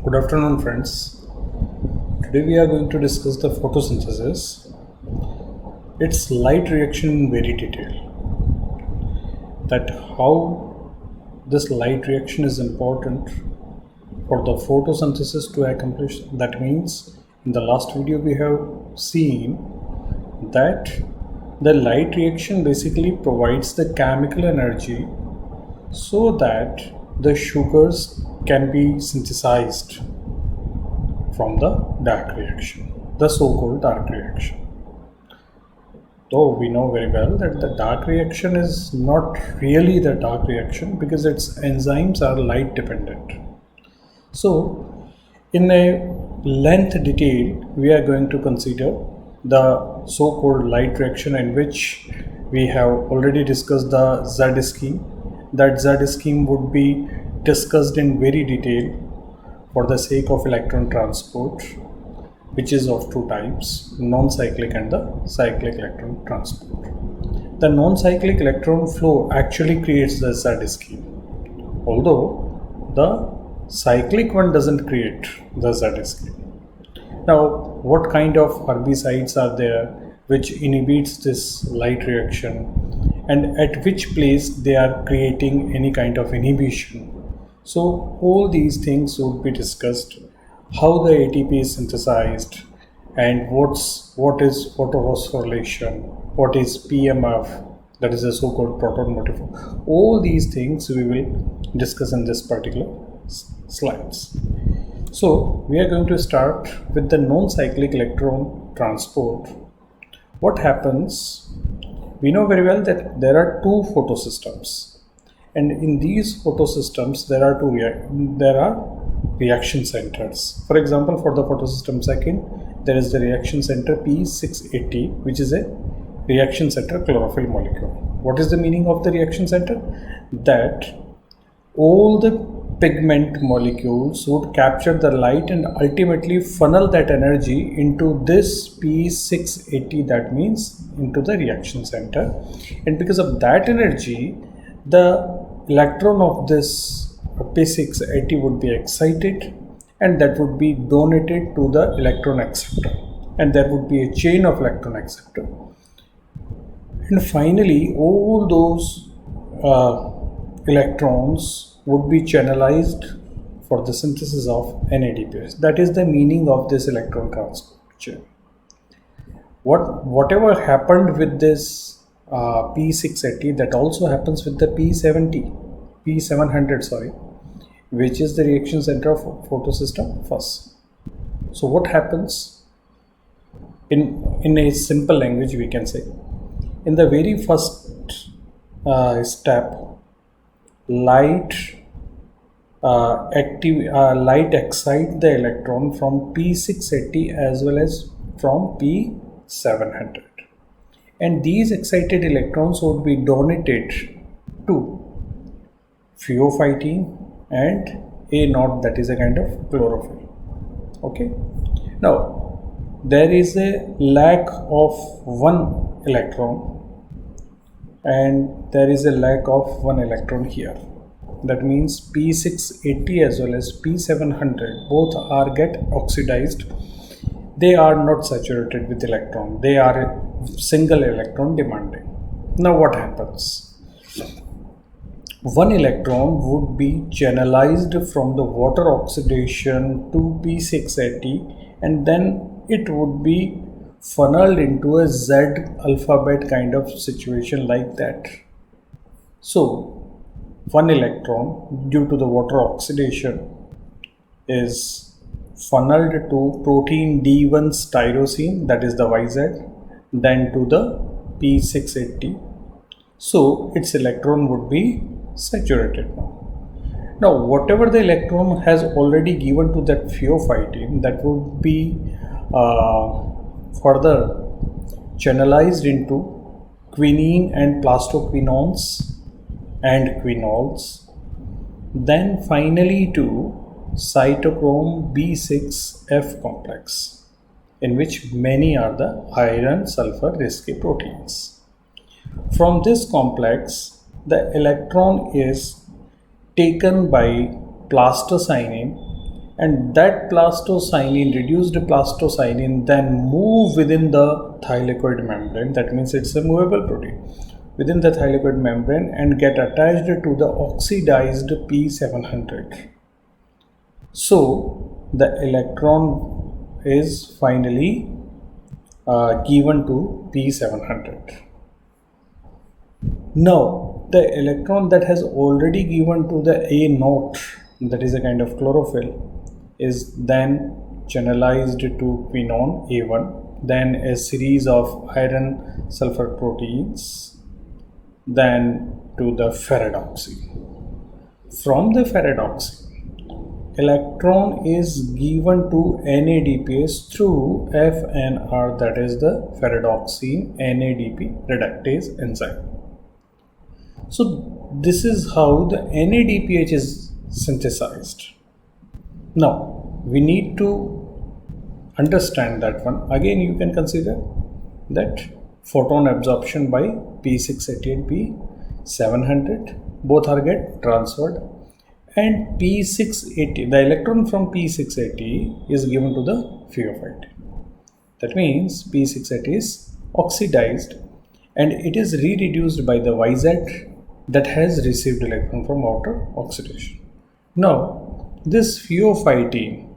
Good afternoon, friends. Today we are going to discuss the photosynthesis, its light reaction in very detail, that how this light reaction is important for the photosynthesis to accomplish. That means in the last video we have seen that the light reaction basically provides the chemical energy so that the sugars can be synthesized from the dark reaction, the so-called dark reaction. Though we know very well that the dark reaction is not really the dark reaction because its enzymes are light dependent. So in a length detail we are going to consider the so-called light reaction, in which we have already discussed the Z scheme. That Z scheme would be discussed in very detail for the sake of electron transport, which is of two types, non-cyclic and the cyclic electron transport. The non-cyclic electron flow actually creates the Z scheme, although the cyclic one doesn't create the Z scheme. Now, what kind of herbicides are there which inhibits this light reaction, and at which place they are creating any kind of inhibition? So all these things would be discussed, how the ATP is synthesized, and what is photophosphorylation, what is PMF, that is the so-called proton motif. All these things we will discuss in this particular slides. So we are going to start with the non-cyclic electron transport. What happens? We know very well that there are two photosystems, and in these photosystems there are reaction centers. For example, for the photosystem second, there is the reaction center P680, which is a reaction center chlorophyll molecule. What is the meaning of the reaction center? That all the pigment molecules would capture the light and ultimately funnel that energy into this P680, that means into the reaction center, and because of that energy the electron of this P680 would be excited, and that would be donated to the electron acceptor, and there would be a chain of electron acceptor, and finally all those electrons would be channelized for the synthesis of NADPH. That is the meaning of this electron transport chain. Whatever happened with this P680, that also happens with the P700, which is the reaction center of photosystem first. So what happens in a simple language, we can say, in the very first step, light excite the electron from P680 as well as from P700, and these excited electrons would be donated to pheophytene and A0, that is a kind of chlorophyll. Okay, now there is a lack of one electron and there is a lack of one electron here. That means P680 as well as P700 both are get oxidized. They are not saturated with electron, they are a single electron demanding. Now what happens? One electron would be channelized from the water oxidation to P680, and then it would be funneled into a Z alphabet kind of situation like that. So one electron, due to the water oxidation, is funneled to protein D1 tyrosine, that is the YZ, then to the P680. So its electron would be saturated now. Whatever the electron has already given to that pheophytene, that would be further channelized into quinine and plastoquinones and quinols, then finally to cytochrome B6F complex, in which many are the iron sulfur risky proteins. From this complex, the electron is taken by plastocyanin and that plastocyanin, reduced plastocyanin, then move within the thylakoid membrane. That means it's a movable protein within the thylakoid membrane and get attached to the oxidized P700. So the electron is finally given to P700. Now the electron that has already given to the A0, that is a kind of chlorophyll, is then channelized to quinone A1, then a series of iron sulfur proteins, then to the ferredoxin. From the ferredoxin, electron is given to NADPH through FNR, that is the ferredoxin-NADP reductase enzyme. So this is how the NADPH is synthesized. Now we need to understand that one. Again, you can consider that photon absorption by P680 and P700, both are get transferred, and P680, the electron from P680 is given to the photophosphorylation. That means P680 is oxidized and it is re-reduced by the YZ that has received electron from outer oxidation. Now this photophosphorylation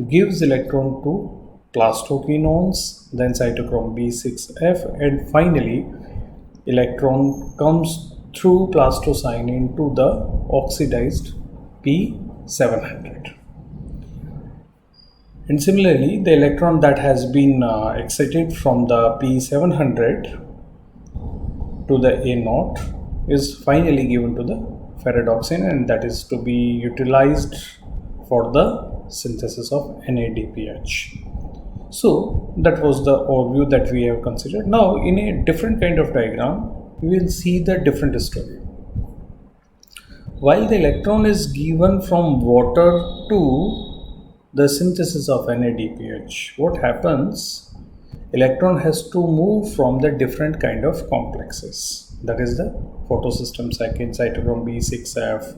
gives electron to plastoquinones, then cytochrome B6F, and finally electron comes through plastocyanin to the oxidized P700. And similarly, the electron that has been excited from the P700 to the A0 is finally given to the ferredoxin, and that is to be utilized for the synthesis of NADPH. So that was the overview that we have considered. Now in a different kind of diagram, we will see the different story. While the electron is given from water to the synthesis of NADPH, what happens? Electron has to move from the different kind of complexes. That is the photosystem second, cytochrome B6F,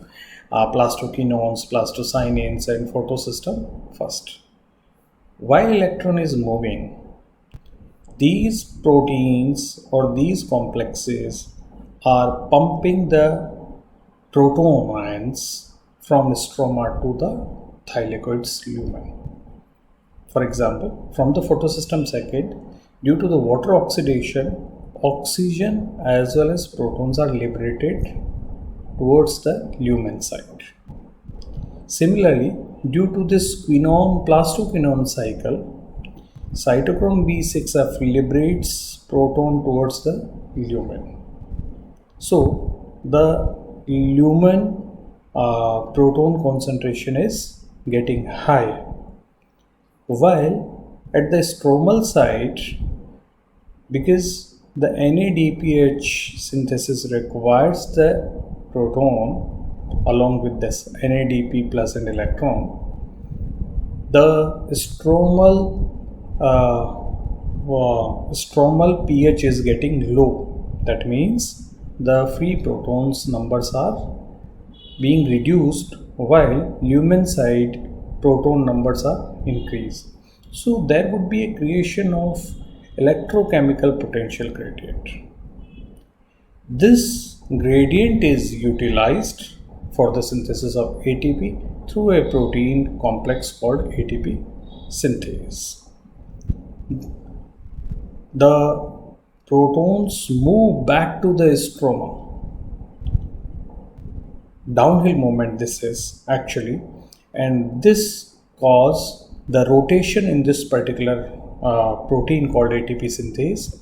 plastoquinones, plastocyanins, and photosystem first. While electron is moving, these proteins or these complexes are pumping the proton ions from stroma to the thylakoid's lumen. For example, from the photosystem second, due to the water oxidation, oxygen as well as protons are liberated towards the lumen side. Similarly, due to this quinone-plastoquinone cycle, cytochrome B6F liberates proton towards the lumen. So the lumen proton concentration is getting high, while at the stromal side, because the NADPH synthesis requires the proton along with this NADP plus an electron, the stromal pH is getting low. That means the free protons numbers are being reduced while lumen side proton numbers are increased. So there would be a creation of electrochemical potential gradient. This gradient is utilized for the synthesis of ATP through a protein complex called ATP synthase. The protons move back to the stroma. Downhill movement this is actually, and this cause the rotation in this particular protein called ATP synthase,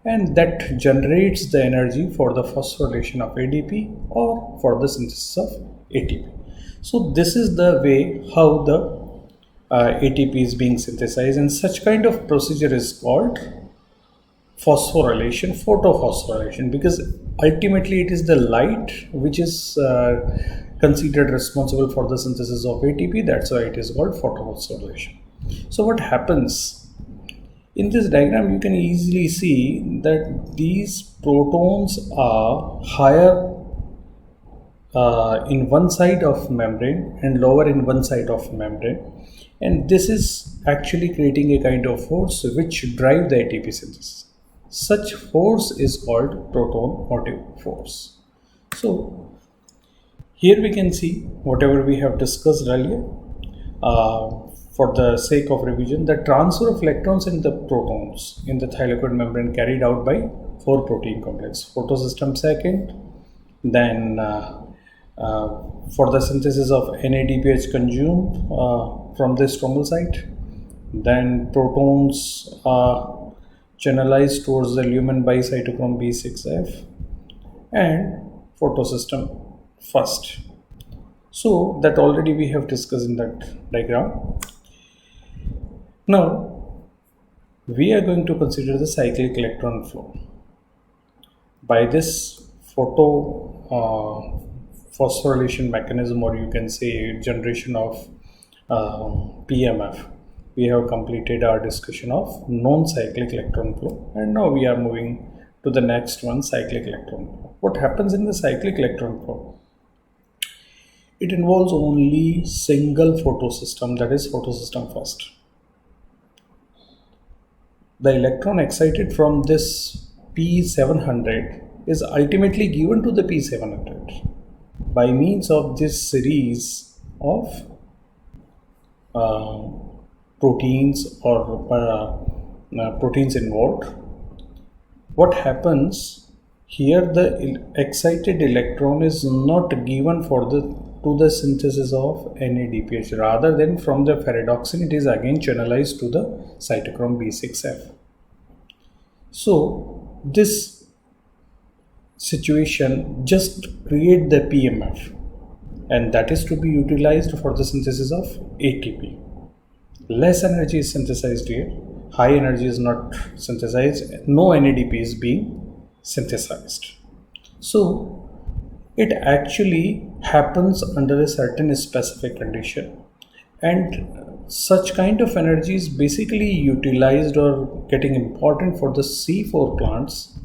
and that generates the energy for the phosphorylation of ADP or for the synthesis of ATP. So this is the way how the ATP is being synthesized, and such kind of procedure is called phosphorylation, photophosphorylation, because ultimately it is the light which is considered responsible for the synthesis of ATP. That's why it is called photophosphorylation. So what happens? In this diagram, you can easily see that these protons are higher in one side of membrane and lower in one side of membrane, and this is actually creating a kind of force which drive the ATP synthesis. Such force is called proton motive force. So here we can see whatever we have discussed earlier. For the sake of revision, the transfer of electrons and the protons in the thylakoid membrane carried out by 4 protein complex. Photosystem second, then for the synthesis of NADPH consumed from the stromal site, then protons are channelized towards the lumen by cytochrome B6F, and photosystem first. So that already we have discussed in that diagram. Now we are going to consider the cyclic electron flow. By this photophosphorylation mechanism, or you can say generation of PMF, we have completed our discussion of non-cyclic electron flow, and now we are moving to the next one, cyclic electron flow. What happens in the cyclic electron flow? It involves only single photosystem, that is photosystem first. The electron excited from this P700 is ultimately given to the P700 by means of this series of proteins or proteins involved. What happens here, the excited electron is not given to the synthesis of NADPH, rather than from the ferredoxin it is again channelized to the cytochrome B6F. So this situation just create the PMF, and that is to be utilized for the synthesis of ATP. Less energy is synthesized here, high energy is not synthesized, no NADP is being synthesized. So it actually happens under a certain specific condition, and such kind of energy is basically utilized or getting important for the C4 plants,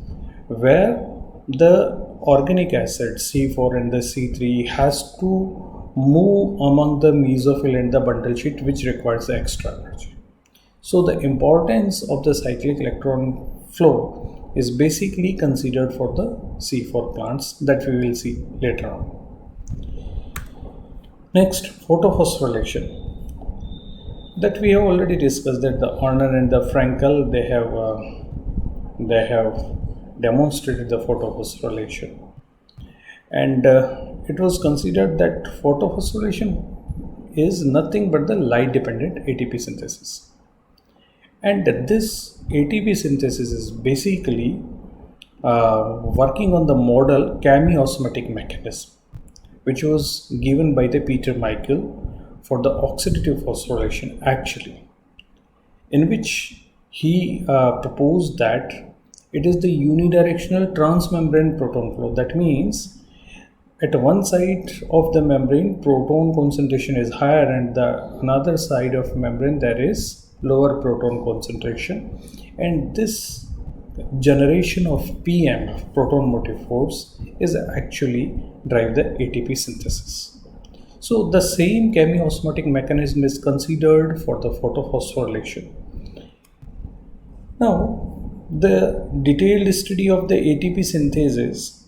where the organic acid C4 and the C3 has to move among the mesophyll and the bundle sheet, which requires extra energy. So the importance of the cyclic electron flow is basically considered for the C4 plants, that we will see later on. Next, photophosphorylation. That we have already discussed, that the Horner and the Frankel, they have demonstrated the photophosphorylation, and it was considered that photophosphorylation is nothing but the light dependent ATP synthesis, and this ATP synthesis is basically working on the model chemiosmotic mechanism, which was given by the Peter Michael for the oxidative phosphorylation actually, in which he proposed that it is the unidirectional transmembrane proton flow. That means at one side of the membrane proton concentration is higher, and the another side of membrane there is lower proton concentration, and this generation of PMF, proton motive force, is actually drive the ATP synthesis. So the same chemiosmotic mechanism is considered for the photophosphorylation. Now, the detailed study of the ATP synthesis,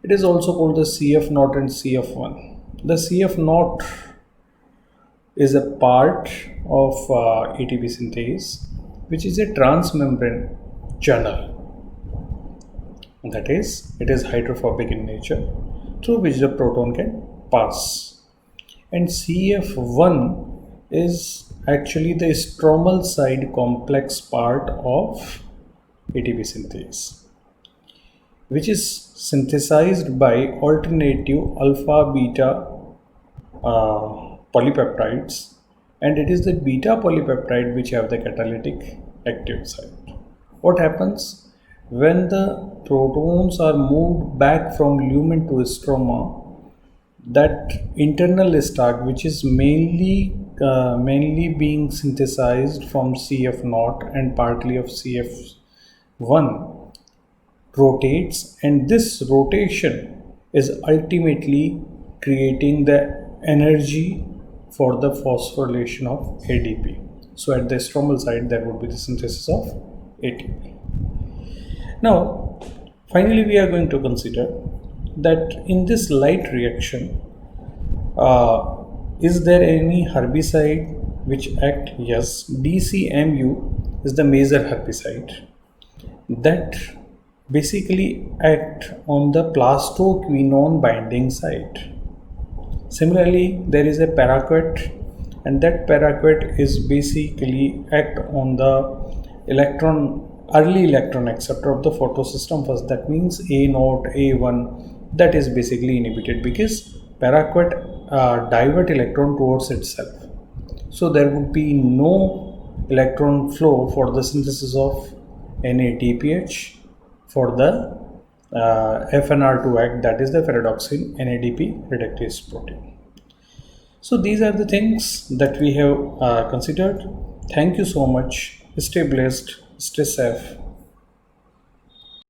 it is also called the CF0 and CF1. The CF0 is a part of ATP synthase, which is a transmembrane channel. That is, it is hydrophobic in nature, through which the proton can pass. And CF1 is actually the stromal side complex part of ATP synthase, which is synthesized by alternative alpha beta polypeptides, and it is the beta polypeptide which have the catalytic active site. What happens when the protons are moved back from lumen to stroma? That internal stack, which is mainly being synthesized from CF0 and partly of CF1, rotates, and this rotation is ultimately creating the energy for the phosphorylation of ADP. So at the stromal side there would be the synthesis of ATP. Now finally we are going to consider that in this light reaction, is there any herbicide which act? Yes, DCMU is the major herbicide that basically act on the plastoquinone binding site. Similarly, there is a paraquat, and that paraquat is basically act on the early electron acceptor of the photosystem first. That means A0, A1, that is basically inhibited because paraquat divert electron towards itself. So there would be no electron flow for the synthesis of NADPH for the FNR2 act, that is the ferredoxin-NADP reductase protein. So these are the things that we have considered. Thank you so much. Stay blessed, stay safe.